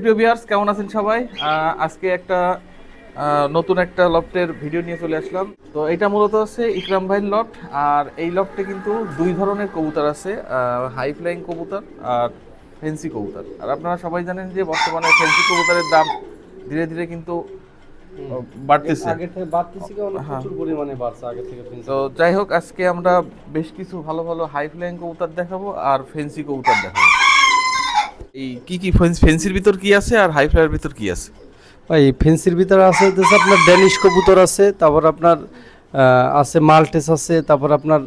সুপ্রিয় ভিউয়ার্স, কেমন আছেন সবাই? আজকে একটা নতুন একটা লফটের ভিডিও নিয়ে চলে আসলাম। তো এটা মূলত হচ্ছে ইকরাম ভাইয়ের লফট। আর এই লফটে কিন্তু দুই ধরনের কবুতর আছে, হাই ফ্লাইং কবুতর আর ফেন্সি কবুতর। আর আপনারা সবাই জানেন যে বর্তমানে ফেন্সি কবুতরের দাম ধীরে ধীরে কিন্তু বাড়তেছে। আগে থেকে বাড়তেছে কি অনেক প্রচুর পরিমাণে বাড়ছে আগে থেকে। তো যাই হোক, আজকে আমরা বেশ কিছু ভালো ভালো হাই ফ্লাইং কবুতর দেখাবো আর ফেন্সি কবুতর দেখাবো। এই কি ফেন্সির ভিতর কি আছে আর হাই ফ্লাইয়ের ভিতর কি আছে? ভাই ফেন্সির ভিতরে আছে হচ্ছে আপনার ড্যানিশ কবুতর আছে, তারপর আপনার আছে মাল্টেস আছে, তারপর আপনার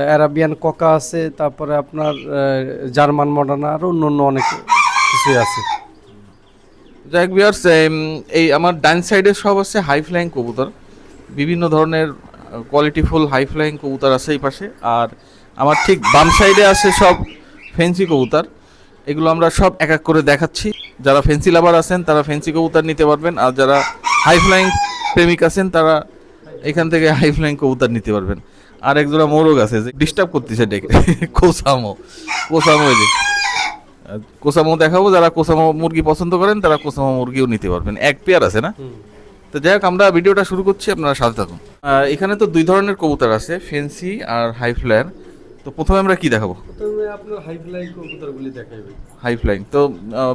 অ্যারাবিয়ান ককা আছে, তারপরে আপনার জার্মান মডার্না আরও অন্য অন্য অনেক কিছুই আছে। যাই হোক ভিউয়ার্স, এই আমার ডান সাইডে সব আছে হাই ফ্লাইং কবুতর। বিভিন্ন ধরনের কোয়ালিটিফুল হাই ফ্লাইং কবুতর আছে এই পাশে। আর আমার ঠিক বাম সাইডে আছে সব ফেন্সি কবুতর। এগুলো আমরা সব এক এক করে দেখাচ্ছি। যারা ফেন্সি লাভার আছেন তারা ফেন্সি কবুতর নিতে পারবেন, আর যারা হাই ফ্লাইং প্রেমিক আছেন তারা এখান থেকে হাই ফ্লাইং কবুতর নিতে পারবেন। আর একজোড়া মোরগ আছে যে ডিস্টার্ব করতেছে ডেকে, কোসামো এই যে কোসামো দেখাবো। যারা কোসামো মুরগি পছন্দ করেন তারা কোসামো মুরগিও নিতে পারবেন। এক পেয়ার আছে না? তো যাই হোক, আমরা ভিডিওটা শুরু করছি, আপনারা সাথে থাকুন। এখানে তো দুই ধরনের কবুতর আছে, ফেন্সি আর হাই ফ্লায়ার। তো প্রথমে আমরা কি দেখাবো? প্রথমে আপনার হাই ফ্লাইং কবুতরগুলি দেখাইবে। High flying. তো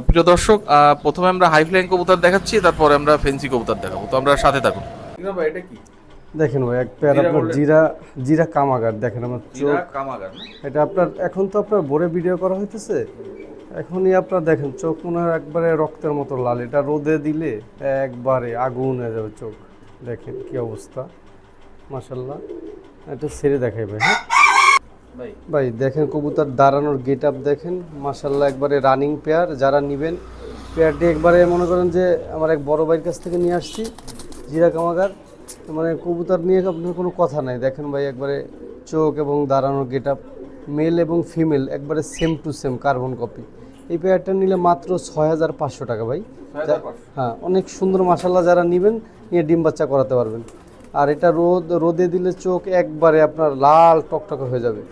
প্রিয় দর্শক, প্রথমে আমরা হাই ফ্লাইং কবুতর দেখাচ্ছি, তারপরে আমরা ফেন্সি কবুতর দেখাবো। তো আমরা সাথে থাকুন। এটা কি? দেখেন ভাই, এক পেয়ার আপনার জিরা কামাগার। দেখেন আমার চোখ কামাগার। এটা আপনার এখন তো আপনার ভোরে ভিডিও করা হইতেছে, এখনই আপনার দেখেন চোখ মনে হয় একবারে রক্তের মতো লাল। এটা রোদে দিলে একবারে আগুন হয়ে যাবে চোখ। দেখেন কি অবস্থা, মাশাল্লাহ। এটা ছেড়ে দেখাই ভাই। হ্যাঁ ভাই, দেখেন কবুতর দাঁড়ানোর গেট আপ দেখেন, মাশাল্লাহ একবারে রানিং পেয়ার। যারা নেবেন পেয়ারটি একবারে মনে করেন যে আমার এক বড় ভাইয়ের কাছ থেকে নিয়ে আসছি, জিরা কামাগার। মানে কবুতর নিয়ে আপনার কোনো কথা নাই। দেখেন ভাই, একবারে চোখ এবং দাঁড়ানোর গেট আপ, মেল এবং ফিমেল একবারে same to same carbon copy. এই পেয়ারটা নিলে মাত্র 6500 টাকা ভাই। হ্যাঁ, অনেক সুন্দর মাশাল্লাহ। যারা নেবেন নিয়ে ডিম বাচ্চা করাতে পারবেন। আর এটা রোদে দিলে চোখ একবারে আপনার লাল টকটকে হয়ে যাবে।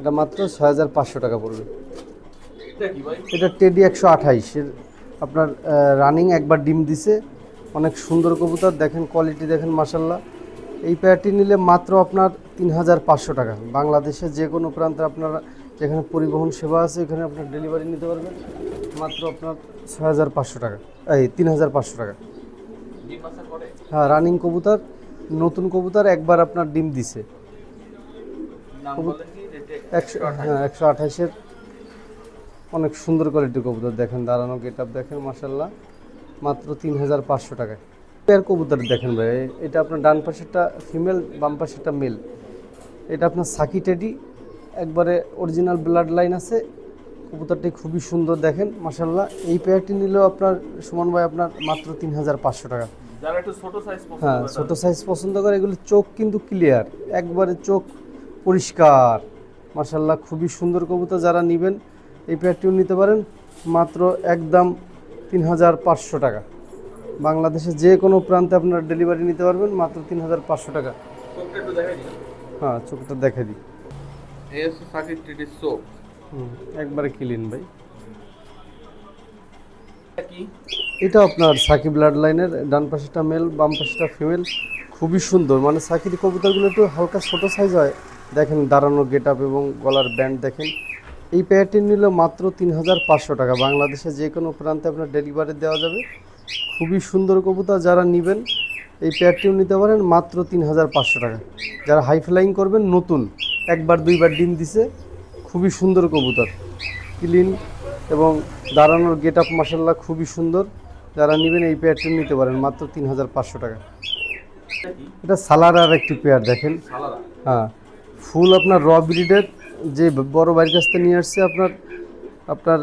এটা মাত্র 6500 টাকা পড়বে। এটা টেডি 128 আপনার রানিং, একবার ডিম দিছে। অনেক সুন্দর কবুতর, দেখেন কোয়ালিটি দেখেন মাশাল্লাহ। এই পেয়ারটি নিলে মাত্র আপনার 3500 টাকা। বাংলাদেশে যে কোনো প্রান্তে আপনারা যেখানে পরিবহন সেবা আছে এখানে আপনার ডেলিভারি নিতে পারবেন। মাত্র আপনার 6500 টাকা, এই 3500 টাকা। হ্যাঁ, রানিং কবুতর, নতুন কবুতর, একবার আপনার ডিম দিছে। 128 অনেক সুন্দর কোয়ালিটির কবুতর। দেখেন দাঁড়ানো গেট আপ দেখেন মাশাল্লাহ, মাত্র 3500 টাকায়। পেয়ার কবুতর দেখেন ভাই, এটা আপনার ডান পাশেরটা ফিমেল, বাম পাশেরটা মেল। এটা আপনার সাকি টেডি, একবারে অরিজিনাল ব্লাড লাইন আছে। কবুতরটি খুবই সুন্দর দেখেন মাশাল্লাহ। এই পেয়ারটি নিলেও আপনার সুমন ভাই আপনার মাত্র 3500 টাকা। হ্যাঁ, ছোটো সাইজ পছন্দ করে, এগুলো চোখ কিন্তু ক্লিয়ার, একবারে চোখ পরিষ্কার মাশাল্লাহ। খুবই সুন্দর কবুতর, যারা নেবেন এই পেয়ারটিও নিতে পারেন। মাত্র একদম 3500 টাকা। বাংলাদেশে যে কোনো প্রান্তে আপনারা ডেলিভারি নিতে পারবেন মাত্র 3500 টাকা। হ্যাঁ, চোখটা দেখে দিই। একবারে ক্লিন ভাই। এটা আপনার সাকি ব্লাড লাইনের, ডান পাশেটা মেল, বাম পাশেটা ফিমেল। খুবই সুন্দর, মানে সাকির কবুতরগুলো একটু হালকা ছোটো সাইজ হয়। দেখেন দাঁড়ানো গেট আপ এবং গলার ব্যান্ড দেখেন। এই পেয়ারটি নিল মাত্র 3500 টাকা। বাংলাদেশে যে কোনো প্রান্তে আপনার ডেলিভারি দেওয়া যাবে। খুবই সুন্দর কবুতর, যারা নেবেন এই পেয়ারটিও নিতে পারেন মাত্র 3500 টাকা। যারা হাই ফ্লাইং করবেন, নতুন, একবার দুইবার ডিম দিছে, খুবই সুন্দর কবুতর, ক্লিন এবং দাঁড়ানোর গেট আপ মাশাল্লাহ খুবই সুন্দর। যারা নেবেন এই পেয়ারটি নিতে পারেন মাত্র 3500 টাকা। এটা সালারার একটি পেয়ার দেখেন। হ্যাঁ, ফুল আপনার র ব্রিডের, যে বড় ভাইয়ের কাছ থেকে নিয়ে আসছে আপনার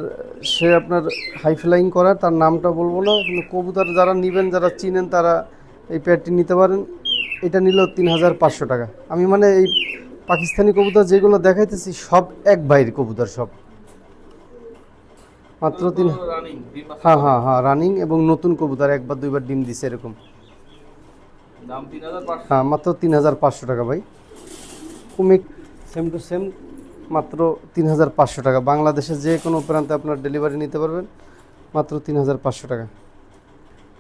সে আপনার হাই ফ্লাইং করার, তার নামটা বলবো না, কিন্তু কবুতর যারা নেবেন, যারা চিনেন, তারা এই পেয়ারটি নিতে পারেন। এটা নিল 3500 টাকা। আমি মানে এই পাকিস্তানি কবুতর যেগুলো দেখাইতেছি সব এক ভাইয়ের কবুতর, সব মাত্র হ্যাঁ রানিং এবং নতুন কবুতর, একবার দুইবার ডিম দিছে এরকম। হ্যাঁ, মাত্র 3500 টাকা ভাই। কুমিক সেম টু সেম, মাত্র 3500 টাকা। বাংলাদেশে যে কোনো প্রান্তে আপনার ডেলিভারি নিতে পারবেন মাত্র 3500 টাকা।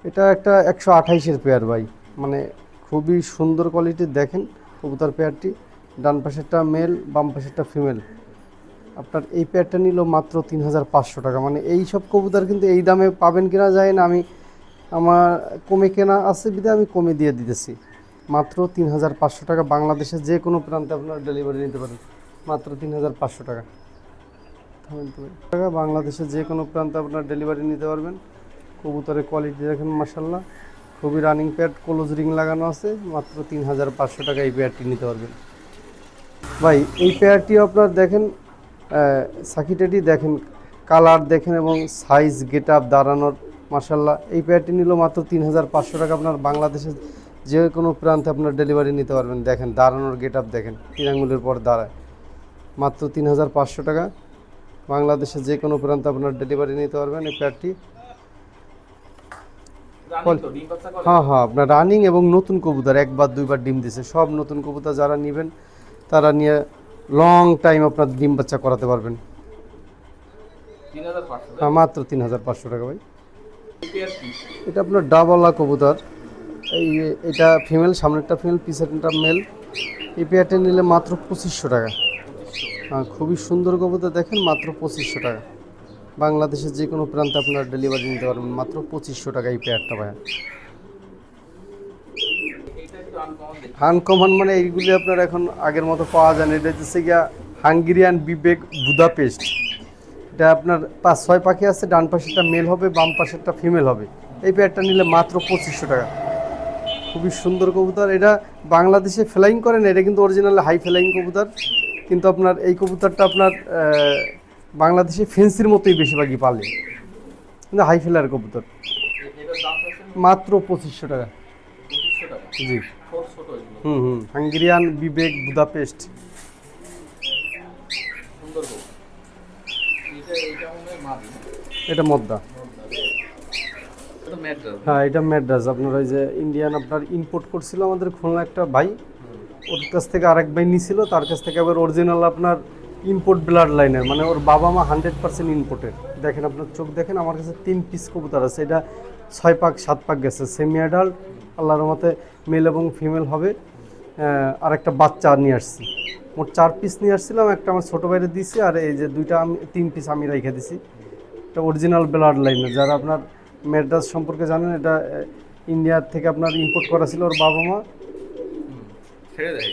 এটা একটা 128-এর পেয়ার ভাই, মানে খুবই সুন্দর কোয়ালিটির। দেখেন কবুতর পেয়ারটি, ডান পাশেরটা মেল, বাম পাশেরটা ফিমেল। আপনার এই পেয়ারটা নিল মাত্র 3500 টাকা। মানে এই সব কবুতর কিন্তু এই দামে পাবেন কিনা যায় না, আমার কমে কেনা আছে বিধে আমি কমে দিয়ে দিতেছি। মাত্র 3500 টাকা, বাংলাদেশের যে কোনো প্রান্তে আপনার ডেলিভারি নিতে পারেন। মাত্র 3500 টাকা। বাংলাদেশের যে কোনো প্রান্তে আপনার ডেলিভারি নিতে পারবেন। কবুতরের কোয়ালিটি দেখেন মাশাআল্লাহ, খুবই রানিং পেয়ার, ক্লোজ রিং লাগানো আছে। মাত্র 3500 টাকা এই পেয়ারটি নিতে পারবেন ভাই। এই পেয়ারটি আপনার দেখেন, সাকিটেটি দেখেন, কালার দেখেন এবং সাইজ, গেট আপ, দাঁড়ানোর মাশাআল্লাহ। এই পেয়ারটি নিল মাত্র 3500 টাকা। আপনার বাংলাদেশের যে কোনো প্রান্তে আপনার ডেলিভারি নিতে পারবেন। দেখেন দাঁড়ানোর গেট আপ দেখেন, 3 আঙ্গুলের পর দাঁড়ায়। মাত্র 3500 টাকা, বাংলাদেশের যে কোনো প্রান্তে আপনার ডেলিভারি নিতে পারবেন এই পেয়ারটি। হ্যাঁ হ্যাঁ, আপনার রানিং এবং নতুন কবুতর, একবার দুইবার ডিম দিছে। সব নতুন কবুতর যারা নেবেন তারা নিয়ে লং টাইম আপনার ডিম বাচ্চা করাতে পারবেন। হ্যাঁ, মাত্র 3500 টাকা ভাই। এটা আপনার ডাবলা কবুতর, এটা ফিমেল, সামনেরটা ফিমেল, পিছনেরটা মেল। এই পেয়ারটা নিলে মাত্র 2500 টাকা। হ্যাঁ, খুবই সুন্দর কবুতর দেখেন, মাত্র 2500 টাকা। বাংলাদেশের যে কোনো প্রান্তে আপনার ডেলিভারি নিতে পারবেন মাত্র 2500 টাকা এই পেয়ারটা ভাই। আনকমন মানে এইগুলি আপনার এখন আগের মতো পাওয়া যায় না। এটা হচ্ছে গিয়া হাঙ্গেরিয়ান বিবেক বুদাপেস্ট। এটা আপনার 5-6 পাখি আছে, ডান পাশেরটা মেল হবে, বাম পাশেরটা ফিমেল হবে। এই পেয়ারটা নিলে মাত্র 2500 টাকা। খুবই সুন্দর কবুতর। এটা বাংলাদেশে ফ্লাইং করে না, এটা কিন্তু অরিজিনাল হাই ফ্লাইং কবুতর। কিন্তু আপনার এই কবুতরটা আপনার বাংলাদেশে ফেন্সির মতোই বেশিরভাগই পালে, কিন্তু হাই ফ্লাইয়ের কবুতর। মাত্র 2500 টাকা। জি, হাঙ্গেরিয়ান বিবেক বুদাপেস্ট। এটা মদ্দা। হ্যাঁ, এটা ম্যাড্রাস। আপনার ওই যে ইন্ডিয়ান আপনার ইম্পোর্ট করছিল আমাদের খুলনা একটা ভাই, ওর কাছ থেকে আরেক ভাই নিছিল, তার কাছ থেকে আবার অরিজিনাল আপনার ইম্পোর্ট ব্লাড লাইনের, মানে ওর বাবা মা 100% ইম্পোর্টের। দেখেন আপনার চোখ দেখেন, আমার কাছে 3 পিস কবুতর আছে। এটা 6 পাক 7 পাক গেছে, সেমি অ্যাডাল্ট, আল্লাহর মতে মেল এবং ফিমেল হবে। আর একটা বাচ্চা নিয়ে আসছি, মোট 4 পিস নিয়ে আসছিলাম। একটা আমার ছোটো বাইরে দিয়েছি, আর এই যে 3 পিস আমি রেখে দিছি। এটা অরিজিনাল ব্লাড লাইনের। যারা আপনার ম্যাড্রাস সম্পর্কে জানেন, এটা ইন্ডিয়ার থেকে আপনার ইম্পোর্ট করা ছিল ওর বাবা মা। ছেড়ে দেয়।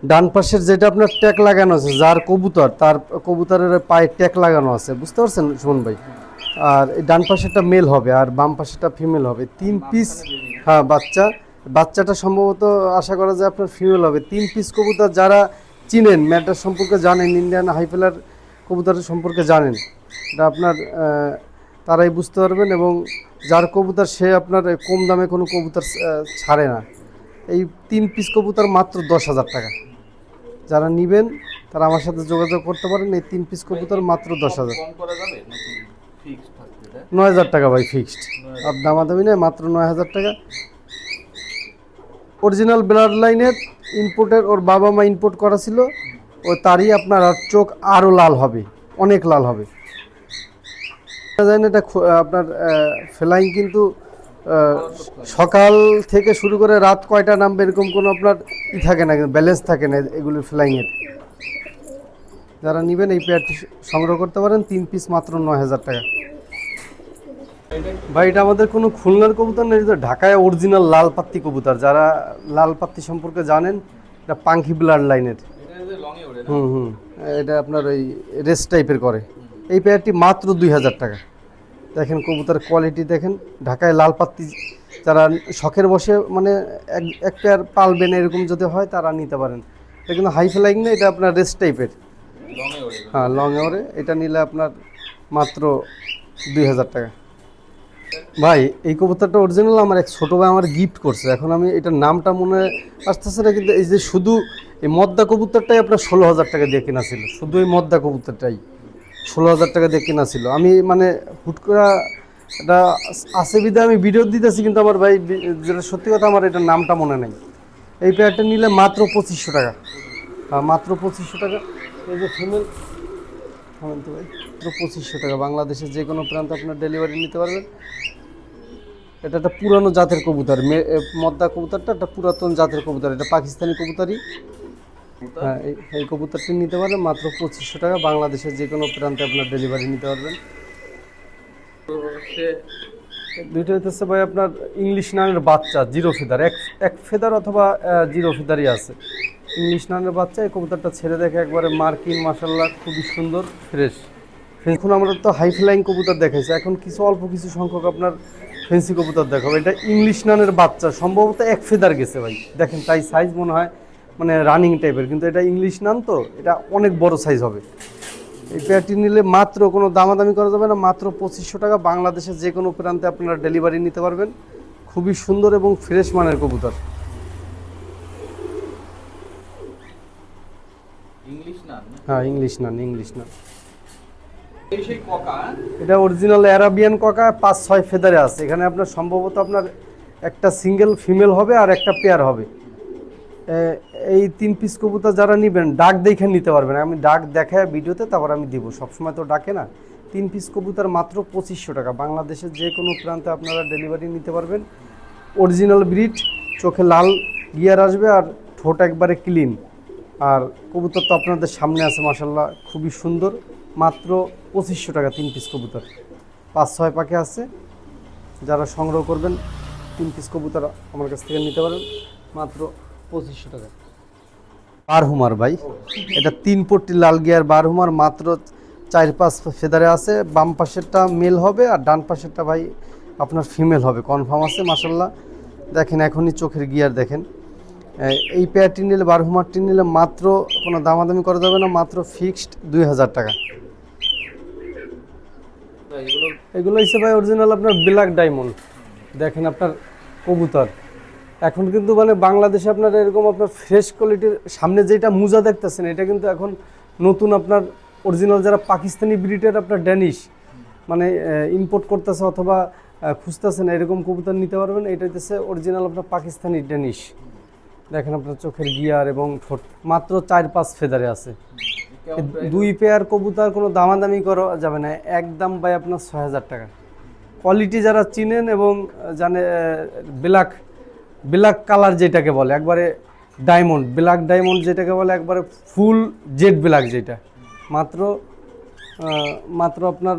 ডান পাশের যেটা আপনার ট্যাগ লাগানো আছে, যার কবুতর, তার কবুতরের পায়ে ট্যাগ লাগানো আছে, বুঝতে পারছেন সুমন ভাই? আর এই ডান পাশেরটা মেল হবে আর বাম পাশেরটা ফিমেল হবে। 3 পিস। হ্যাঁ, বাচ্চাটা সম্ভবত আশা করা যায় আপনার ফিমেল হবে। 3 পিস কবুতর যারা চিনেন, ম্যাড্রাস সম্পর্কে জানেন, ইন্ডিয়ান হাইফেলার কবুতরের সম্পর্কে জানেন, এটা আপনার তারাই বুঝতে পারবেন। এবং যার কবুতর সে আপনার কম দামে কোনো কবুতর ছাড়ে না। এই 3 পিস কবুতর মাত্র 10,000 টাকা। যারা নেবেন তারা আমার সাথে যোগাযোগ করতে পারেন। এই 3 পিস কবুতর মাত্র 10,000। 9,000 টাকা ভাই ফিক্সড, আর দামাদামি নেই, মাত্র 9,000 টাকা। অরিজিনাল ব্লাড লাইনের ইম্পোর্টের, ওর বাবা মা ইম্পোর্ট করা ছিল, ও তারই আপনার আর চোখ আরও লাল হবে, অনেক লাল হবে। জানেন এটা আপনার ফ্লাইং কিন্তু সকাল থেকে শুরু করে রাত কয়টা নামবে এরকম কোনো আপনার থাকে না, ব্যালেন্স থাকে না এগুলির ফ্লাইংয়ের। যারা নেবেন এই পেয়ারটি সংগ্রহ করতে পারেন। 3 পিস মাত্র 9,000 টাকা ভাই। এটা আমাদের কোনো খুলনার কবুতর না, এটা ঢাকায় অরিজিনাল লাল পাত্তি কবুতর। যারা লাল পাত্তি সম্পর্কে জানেন, এটা পাঙ্খি ব্লাড লাইনের। এটা আপনার ওই রেস টাইপের করে। এই পেয়ারটি মাত্র 2,000 টাকা। দেখেন কবুতর কোয়ালিটি দেখেন। ঢাকায় লাল পাত্তি যারা শখের বসে মানে এক পেয়ার পালবেন এরকম যদি হয় তারা নিতে পারেন। এটা কিন্তু হাই ফ্লাইং না, এটা আপনার রেস টাইপের। হ্যাঁ, লং এওরে। এটা নিলে আপনার মাত্র 2,000 টাকা ভাই। এই কবুতরটা অরিজিনাল আমার এক ছোটো ভাই আমার গিফট করছে। এখন আমি এটার নামটা মনে আসতেছে না, কিন্তু এই যে শুধু এই মদ্দা কবুতরটাই আপনার 16,000 টাকা দিয়ে কেনা ছিল। শুধু এই মদ্দা কবুতরটাই 16,000 টাকা দিয়ে কেনা ছিল। আমি মানে হুট করে এটা আছে বিধে আমি ভিডিও দিতেছি, কিন্তু আমার ভাই যেটা সত্যি কথা আমার এটার নামটা মনে নেই। এই পেয়ারটা নিলে মাত্র 2500 টাকা। হ্যাঁ, মাত্র 2500 টাকা। এই যে ফিমেল, থামেন তো ভাই, পুরো 2500 টাকা, বাংলাদেশের যে কোনো প্রান্তে আপনার ডেলিভারি নিতে পারবেন। এটা একটা পুরানো জাতের কবুতর, মদ্দা কবুতরটা একটা পুরাতন জাতের কবুতর, এটা পাকিস্তানি কবুতরই। হ্যাঁ, এই কবুতরটি নিতে পারবেন মাত্র 2500 টাকা, বাংলাদেশের যে কোনো প্রান্তে আপনার ডেলিভারি নিতে পারবেন। দুইটা হইতেছে ভাই আপনার ইংলিশ নানের বাচ্চা, জিরো ফেদার, এক ফেদার অথবা জিরো ফেদারই আছে। ইংলিশ নানের বাচ্চা, এই কবুতরটা ছেড়ে দেখে একবারে মার্কিন, মাশাআল্লাহ খুবই সুন্দর, ফ্রেশ। এখন আমরা তো হাই ফ্লাইং কবুতর দেখাইছি, এখন অল্প কিছু সংখ্যক আপনার ফেন্সি কবুতর দেখাবো। এটা ইংলিশ নানের বাচ্চা, সম্ভবত এক ফেদার গেছে ভাই, দেখেন তাই সাইজ মনে হয় মানে রানিং টাইপের, কিন্তু এটা ইংলিশ নান তো এটা অনেক বড় সাইজ হবে। এই পেয়ারটি নিলে মাত্র কোনো দামাদামি করা যাবে না, মাত্র 2500 টাকা, বাংলাদেশের যে কোনো প্রান্তে আপনারা ডেলিভারি নিতে পারবেন। খুবই সুন্দর এবং ফ্রেশ মানের কবুতর। হ্যাঁ, ইংলিশ নান। এটা অরিজিনাল অ্যারাবিয়ান ককা, 5-6 ফেদারে আছে। এখানে আপনার সম্ভবত আপনার একটা সিঙ্গেল ফিমেল হবে আর একটা পেয়ার হবে। এই 3 পিস কবুতর যারা নেবেন ডাক দেখে নিতে পারবেন, আমি ডাক দেখায় ভিডিওতে তারপর আমি দিব, সবসময় তো ডাকে না। 3 পিস কবুতর মাত্র 2500 টাকা, বাংলাদেশের যে কোনো প্রান্তে আপনারা ডেলিভারি নিতে পারবেন। অরিজিনাল ব্রিড, চোখে লাল গিয়ার আসবে আর ঠোঁট একবারে ক্লিন। আর কবুতর তো আপনাদের সামনে আছে, মাশাআল্লাহ খুবই সুন্দর। মাত্র 2500 টাকা 3 পিস কবুতর, 5-6 পাখি আছে। যারা সংগ্রহ করবেন 3 পিস কবুতর আমার কাছ থেকে নিতে পারেন মাত্র 2500 টাকা। বারহুমার ভাই, এটা 3 পট্টি লাল গিয়ার বারহুমার, মাত্র 4-5 ফেদারে আছে। বাম পাশেরটা মেল হবে আর ডান পাশেরটা ভাই আপনার ফিমেল হবে, কনফার্ম আছে। মাশাআল্লাহ দেখেন এখনই চোখের গিয়ার দেখেন। এই পেয়ারটি নিলে, বারহুমারটি নিলে মাত্র কোনো দামাদামি করা যাবে না, মাত্র ফিক্সড 2000 টাকা। এগুলো হচ্ছে ভাই অরিজিনাল আপনার ব্ল্যাক ডায়মন্ড, দেখেন আপনার কবুতর। এখন কিন্তু মানে বাংলাদেশে আপনার এরকম আপনার ফ্রেশ কোয়ালিটির, সামনে যেটা মুজা দেখতেছেন এটা কিন্তু এখন নতুন আপনার অরিজিনাল যারা পাকিস্তানি ব্রিডের আপনার ড্যানিশ মানে ইম্পোর্ট করতেছে অথবা খুঁজতেছেন, এরকম কবুতর নিতে পারবেন। এটা হচ্ছে অরিজিনাল আপনার পাকিস্তানি ড্যানিশ। দেখেন আপনার চোখের গিয়ার এবং ঠোঁট, মাত্র 4-5 ফেদারে আছে। 2 পেয়ার কবুতর কোনো দামাদামি করা যাবে না, একদম ভাই আপনার 6000 টাকা। কোয়ালিটি যারা চিনেন এবং জানে, ব্ল্যাক কালার যেটাকে বলে একবারে ডায়মন্ড, ব্ল্যাক ডায়মন্ড যেটাকে বলে একবারে ফুল জেড ব্ল্যাক, যেটা মাত্র আপনার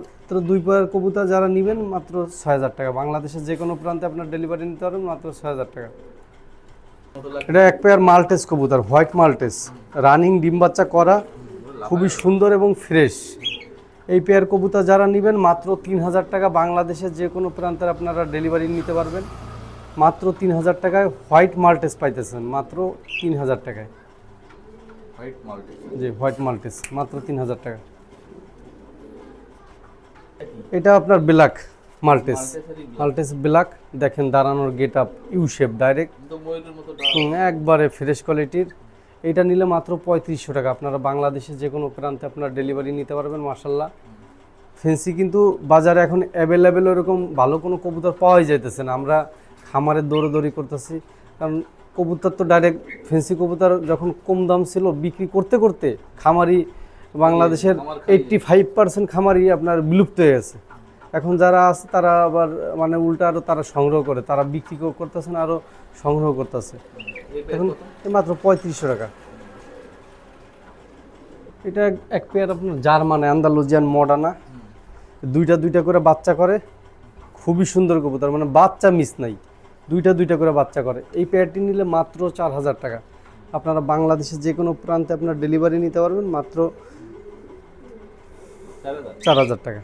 2 পেয়ার কবুতর যারা নেবেন মাত্র 6000 টাকা, বাংলাদেশের যে কোনো প্রান্তে আপনার ডেলিভারি নিতে পারবেন মাত্র 6000 টাকা। এটা 1 পেয়ার মাল্টেস কবুতর, হোয়াইট মাল্টেস, রানিং ডিম বাচ্চা করা, খুবই সুন্দর এবং ফ্রেশ। এই পেয়ার কবুতর যারা নেবেন মাত্র 3000 টাকা, বাংলাদেশের যে কোনো প্রান্তে আপনারা ডেলিভারি নিতে পারবেন মাত্র 3000 টাকায়। হোয়াইট মাল্টেস পাইতেছেন মাত্র 3000 টাকায়। জি, হোয়াইট মাল্টেস মাত্র 3000 টাকা। এটা আপনার ব্ল্যাক মাল্টেস ব্ল্যাক, দেখেন দাঁড়ানোর get up, you shape direct, একবারে ফ্রেশ কোয়ালিটির। এটা নিলে মাত্র 3500 টাকা, আপনারা বাংলাদেশের যে কোনো প্রান্তে আপনারা ডেলিভারি নিতে পারবেন। মাশাআল্লাহ ফেন্সি কিন্তু বাজারে এখন অ্যাভেলেবেল ওরকম ভালো কোনো কবুতর পাওয়াই যাইতেছে না, আমরা খামারের দৌড়াদৌড়ি করতেছি, কারণ কবুতর তো ডাইরেক্ট ফেন্সি কবুতর যখন কম দাম ছিল বিক্রি করতে করতে খামারি বাংলাদেশের 85% খামারি আপনার বিলুপ্ত হয়ে গেছে। এখন যারা আছে তারা আবার মানে উল্টা আরও তারা সংগ্রহ করে, তারা বিক্রি করতেছে না, আরও সংগ্রহ করতেছে। এখন মাত্র 3500 টাকা। এটা 1 পেয়ার আপনার জার্মান আন্দালুজিয়ান মডার্না, দুইটা করে বাচ্চা করে, খুবই সুন্দর কবুতর, মানে বাচ্চা মিস নাই, দুইটা করে বাচ্চা করে। এই পেয়ারটি নিলে মাত্র 4000 টাকা, আপনারা বাংলাদেশের যে কোনো প্রান্তে আপনার ডেলিভারি নিতে পারবেন মাত্র 4000 টাকা।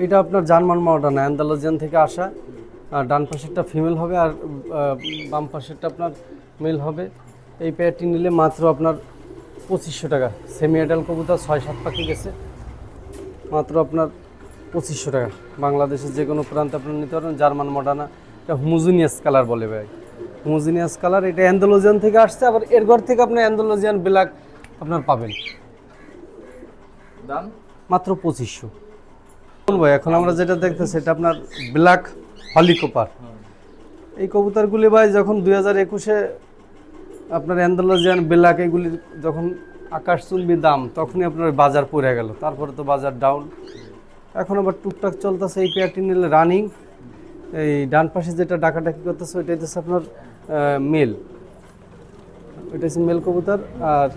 এটা আপনার জার্মান মডার্না অ্যান্ডালুজিয়ান থেকে আসা, আর ডান পাশেরটা ফিমেল হবে আর বাম পাশেরটা আপনার মেল হবে। এই পেয়ারটি নিলে মাত্র আপনার 2500 টাকা। সেমি অ্যাডাল্ট কবুতর 6-7 পাখি গেছে, মাত্র আপনার 2500 টাকা, বাংলাদেশের যে কোনো প্রান্তে আপনার নিতে পারেন। জার্মান মডার্না, এটা হোমোজিনিয়াস কালার বলে ভাই, হোমোজিনিয়াস কালার। এটা অ্যান্ডালুজিয়ান থেকে আসছে, আবার এর ঘর থেকে আপনি অ্যান্ডালুজিয়ান ব্ল্যাক আপনার পাবেন, দাম মাত্র 2500। ভাই এখন আমরা যেটা দেখতেছি এটা আপনার ব্ল্যাক হলিকপার। এই কবুতরগুলি ভাই যখন 2021-এ আপনার অ্যান্ডালুজিয়ান ব্ল্যাক এগুলি যখন আকাশচুম্বী দাম, তখনই আপনার বাজার পড়ে গেল, তারপরে তো বাজার ডাউন। এখন আবার টুকটাক চলতেছে। এই পেয়ারটি নিলে রানিং, এই ডান পাশে যেটা ডাকাডাকি করতেছে ওইটা হচ্ছে আপনার মেল, ওইটা হচ্ছে মেল কবুতর, আর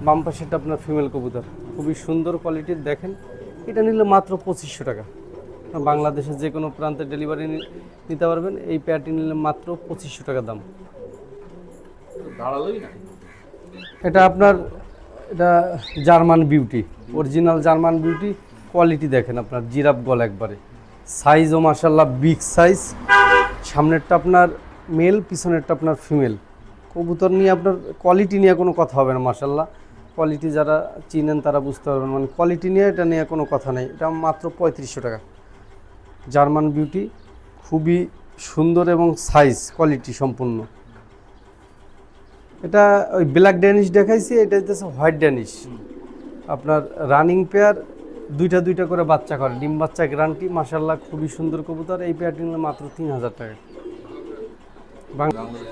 বাম পাশেটা আপনার ফিমেল কবুতর। খুবই সুন্দর কোয়ালিটির, দেখেন। এটা নিলে মাত্র 2500 টাকা। বাংলাদেশের যে কোনো প্রান্তে ডেলিভারি নিতে পারবেন। এই পেয়ারটি নিলে মাত্র 2500 টাকা দাম। এটা আপনার এটা German beauty, original German beauty. Quality দেখেন আপনার, জিরাফ গল একবারে, সাইজও মাশাল্লাহ বিগ সাইজ। সামনেরটা আপনার মেল, পিছনেরটা আপনার ফিমেল। কবুতর নিয়ে আপনার কোয়ালিটি নিয়ে কোনো কথা হবে না মাশাল্লাহ। কোয়ালিটি যারা চিনেন তারা বুঝতে পারবেন, মানে কোয়ালিটি নিয়ে এটা নিয়ে কোনো কথা নেই। এটা মাত্র 3500 টাকা। জার্মান বিউটি, খুবই সুন্দর এবং সাইজ কোয়ালিটি সম্পূর্ণ। এটা ওই ব্ল্যাক ড্যানিশ দেখাইছি, এটা হচ্ছে হোয়াইট ড্যানিশ। আপনার রানিং পেয়ার, দুইটা করে বাচ্চা করে, ডিম বাচ্চা গ্যারান্টি। মাশাল্লাহ খুবই সুন্দর কবুতর। এই পেয়ারটি নিলে মাত্র 3000 টাকা।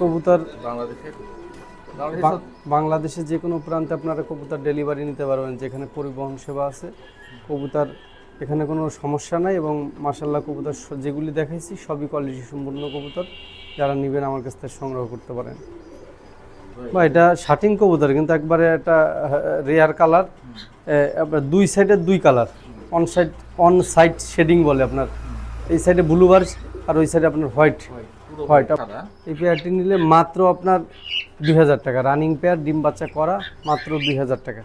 কবুতর বাংলাদেশে যে কোনো প্রান্তে আপনারা কবুতর ডেলিভারি নিতে পারবেন, যেখানে পরিবহন সেবা আছে। কবুতর এখানে কোনো সমস্যা নাই, এবং মাশাল্লাহ কবুতর যেগুলি দেখাইছি সবই কোয়ালিটি সম্পূর্ণ কবুতর। যারা নেবেন আমার কাছ থেকে সংগ্রহ করতে পারেন। বা এটা শাটিং কবুতর, কিন্তু একবারে একটা রেয়ার কালার। আপনার দুই সাইডের দুই কালার, অন সাইড শেডিং বলে আপনার। এই সাইডে ব্লু বার্স আর ওই সাইডে আপনার হোয়াইট। এই পেয়ারটি নিলে মাত্র আপনার 2000 টাকা। রানিং পেয়ার, ডিম বাচ্চা করা, মাত্র 2000 টাকা।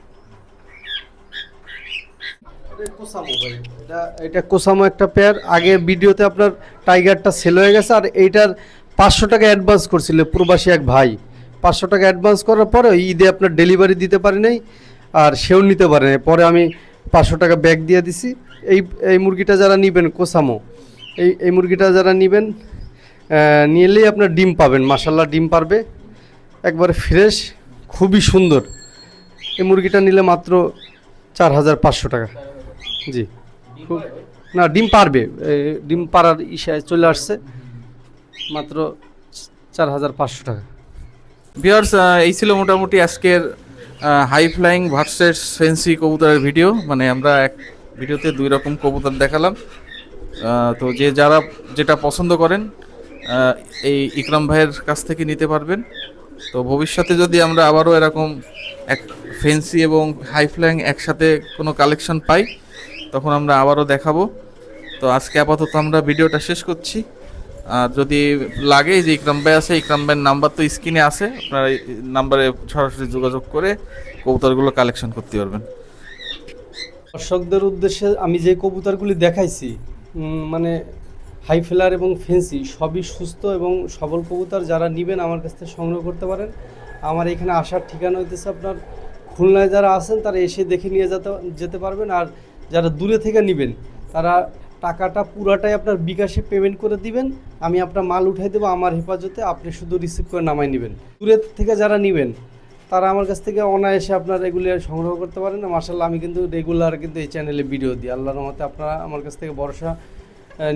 এটা কোসামো একটা পেয়ার। আগে ভিডিওতে আপনার টাইগারটা সেল হয়ে গেছে, আর এইটার 500 টাকা অ্যাডভান্স করছিল প্রবাসী এক ভাই। 500 টাকা অ্যাডভান্স করার পরে ঈদে আপনার ডেলিভারি দিতে পারি নাই, আর সেও নিতে পারে নাই। পরে আমি 500 টাকা ব্যাক দিয়ে দিছি। এই মুরগিটা যারা নেবেন, কোসামো, এই মুরগিটা যারা নেবেন, নিলেই আপনার ডিম পাবেন। মাশাল্লাহ ডিম পারবে, একবারে ফ্রেশ, খুবই সুন্দর। এই মুরগিটা নিলে মাত্র 4500 টাকা। জি, না ডিম পারবে, ডিম পাড়ার ইশায় চলে আসছে, মাত্র 4500 টাকা। ভিউয়ার্স, এই ছিল মোটামুটি আজকের হাই ফ্লাইং ভার্সেস ফেন্সি কবুতরের ভিডিও। মানে আমরা এক ভিডিওতে দুই রকম কবুতর দেখালাম। তো যারা যেটা পছন্দ করেন এই ইকরাম ভাইয়ের কাছ থেকে নিতে পারবেন। তো ভবিষ্যতে যদি আমরা আবারও এরকম এক ফেন্সি এবং হাই ফ্লাইং একসাথে কোনো কালেকশন পাই, তখন আমরা আবারও দেখাবো। তো আজকে আপাতত আমরা ভিডিওটা শেষ করছি। আর যদি লাগে, যে ইকরাম ভাই আছে, ইকরাম ভাইয়ের নাম্বার তো স্ক্রিনে আছে, আপনারা এই নাম্বারে সরাসরি যোগাযোগ করে কবুতরগুলো কালেকশন করতে পারবেন। দর্শকদের উদ্দেশ্যে আমি যে কবুতরগুলি দেখাইছি, মানে হাই ফ্লায়ার এবং ফেন্সি সবই সুস্থ এবং সবল কবুতর। যারা নেবেন আমার কাছ থেকে সংগ্রহ করতে পারেন। আমার এখানে আসার ঠিকানা হইতেছে আপনার খুলনায় যারা আছেন তারা এসে দেখে নিয়ে যেতে পারবেন। আর যারা দূরে থেকে নেবেন তারা টাকাটা পুরাটাই আপনার বিকাশে পেমেন্ট করে দিবেন। আমি আপনার মাল উঠাই দেবো আমার হেফাজতে, আপনি শুধু রিসিভ করে নামাই নেবেন। দূরে থেকে যারা নেবেন তারা আমার কাছ থেকে অনায়াসে আপনার এগুলি সংগ্রহ করতে পারেন। মাশাআল্লাহ আমি কিন্তু রেগুলার কিন্তু এই চ্যানেলে ভিডিও দিই। আল্লাহর রহমতে আপনারা আমার কাছ থেকে ভরসা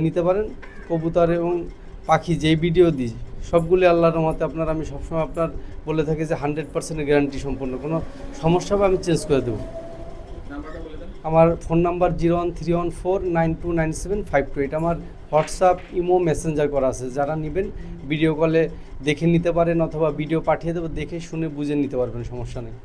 নিতে পারেন। কবুতর এবং পাখি যেই ভিডিও দিই সবগুলি আল্লাহর রহমতে আপনার, আমি সবসময় আপনার বলে থাকি যে 100% গ্যারান্টি সম্পূর্ণ। কোনো সমস্যা হবে আমি চেঞ্জ করে দেবো। আমার ফোন নাম্বার 01314929752। এটা আমার হোয়াটসঅ্যাপ, ইমো, মেসেঞ্জার করা আছে। যারা নেবেন ভিডিও কলে দেখে নিতে পারেন, অথবা ভিডিও পাঠিয়ে দেবো, দেখে শুনে বুঝে নিতে পারবেন, সমস্যা নেই।